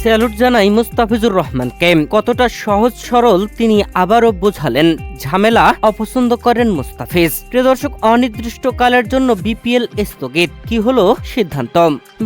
Salute জানাই মুস্তাফিজুর রহমানকে। কতটা সহজ সরল তিনি আবারও বোঝালেন। ঝামেলা অপছন্দ করেন মুস্তাফিজ। প্রিয় দর্শক, অনির্দিষ্টকালের জন্য বিপিএল স্থগিত, কি হলো সিদ্ধান্ত?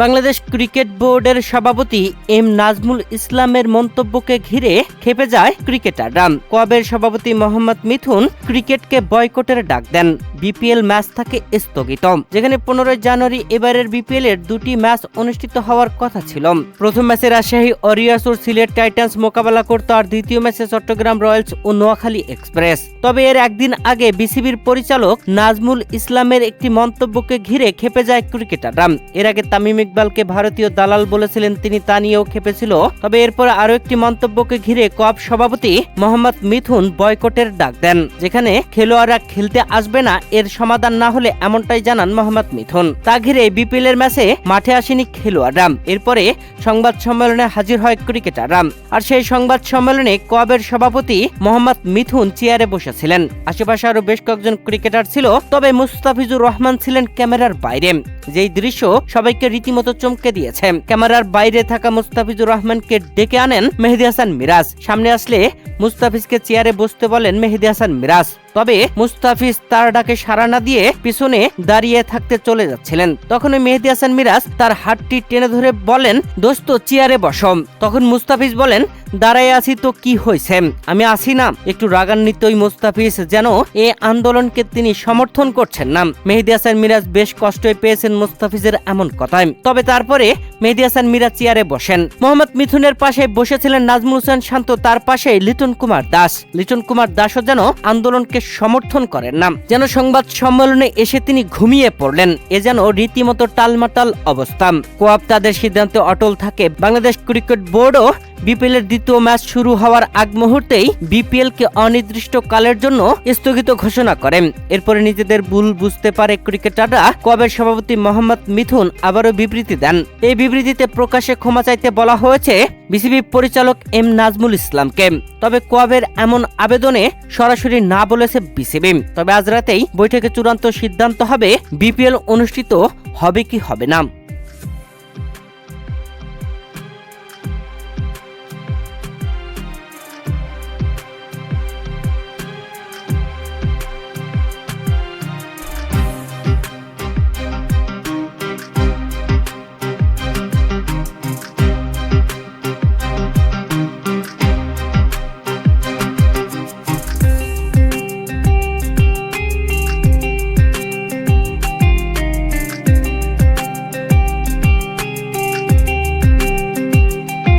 বাংলাদেশ ক্রিকেট বোর্ডের সভাপতি এম নাজমুল ইসলামের মন্তব্যকে ঘিরে ক্ষেপে যায় ক্রিকেটাররা। কোয়াবের সভাপতি মোহাম্মদ মিথুন ক্রিকেটকে বয়কটের ডাক দেন। বিপিএল ম্যাচ থাকে স্থগিত, যেখানে 15 জানুয়ারি এবারের বিপিএল এর দুটি ম্যাচ অনুষ্ঠিত হওয়ার কথা ছিল। প্রথম ম্যাচে রাজশাহী ওয়ারিয়র্স ও সিলেট টাইটান্স মোকাবেলা করত, আর দ্বিতীয় ম্যাচে চট্টগ্রাম রয়্যালস ও নোয়াখালী এক্সপ্রেস। তবে এর একদিন আগে বিসিবির পরিচালক নাজমুল ইসলামের একটি মন্তব্যকে ঘিরে ক্ষেপে যায় ক্রিকেটাররা। এর আগে তামিম ইকবালকে ভারতীয় দালাল বলেছিলেন তিনি, তা নিয়েও ক্ষেপেছিল। তবে এরপর আরো একটি মন্তব্যকে ঘিরে কোয়াব সভাপতি মোহাম্মদ মিথুন বয়কটের ডাক দেন, যেখানে খেলোয়াড়রা খেলতে আসবে না এর সমাধান না হলে, এমনটাই জানান মোহাম্মদ মিথুন। তা ঘিরে বিপিএল এর ম্যাচে মাঠে আসেনি খেলোয়াড়রা। এরপরে সংবাদ সম্মেলনে হাজির হয় ক্রিকেটাররা, আর সেই সংবাদ সম্মেলনে কোয়াবের সভাপতি মোহাম্মদ মিথুন চেয়ারে বসেছিলেন। আশেপাশে আরো বেশ কয়েকজন ক্রিকেটার ছিল, তবে মুস্তাফিজুর রহমান ছিলেন ক্যামেরার বাইরে। যেই দৃশ্য সবাইকে রীতিমতো চমকে দিয়েছে। ক্যামেরার বাইরে থাকা মুস্তাফিজুর রহমানকে ডেকে আনেন মেহেদী হাসান মিরাজ। সামনে আসলে মুস্তাফিজকে চেয়ারে বসতে বলেন মেহেদী হাসান মিরাজ। তবে মুস্তাফিজ তার ডাকে সাড়া না দিয়ে পিছনে দাঁড়িয়ে থাকতে চলে যাচ্ছিলেন। তখন মেহেদী হাসান মিরাজ তার হাতটি টেনে ধরে বলেন, দোস্ত চেয়ারে বসো। তখন মুস্তাফিজ বলেন, দাঁড়ায় আছি তো কি হয়েছে, আমি আছি না। একটু রাগান্বিত মুস্তাফিজ, যেন এই আন্দোলনকে তিনি সমর্থন করছেন না। মেহেদী হাসান মিরাজ বেশ কষ্টই পেয়েছেন মুস্তাফিজের এমন কথায়। তবে তারপরে মেহেদী হাসান মিরাজ চেয়ারে বসেন। মোহাম্মদ মিথুনের পাশে বসেছিলেন নাজমুল হোসেন শান্ত, তার পাশে লিটন কুমার দাস। লিটন কুমার দাসও যেন আন্দোলনকে সমর্থন করেন না, যেন সংবাদ সম্মেলনে এসে তিনি ঘুমিয়ে পড়লেন। এ যেন রীতিমতো টালমাটাল অবস্থা। কোয়াব তাদের সিদ্ধান্তে অটল থাকে। বাংলাদেশ ক্রিকেট বোর্ডও বিপিএল এর দ্বিতীয় ম্যাচ শুরু হওয়ার আগ মুহূর্তেই বিপিএল কে অনির্দিষ্টকালের জন্য স্থগিত ঘোষণা করেন। এরপরে নিজেদের ভুল বুঝতে পারে ক্রিকেটাররা। কোয়াবের সভাপতি মোহাম্মদ মিথুন আবারও বিবৃতি দেন। এই বিবৃতিতে প্রকাশ্যে ক্ষমা চাইতে বলা হয়েছে বিসিবি পরিচালক এম নাজমুল ইসলামকে। তবে কোয়াবের এমন আবেদনে সরাসরি না বলেছে বিসিবি। তবে আজ রাতেই বৈঠকে চূড়ান্ত সিদ্ধান্ত হবে বিপিএল অনুষ্ঠিত হবে কি হবে না।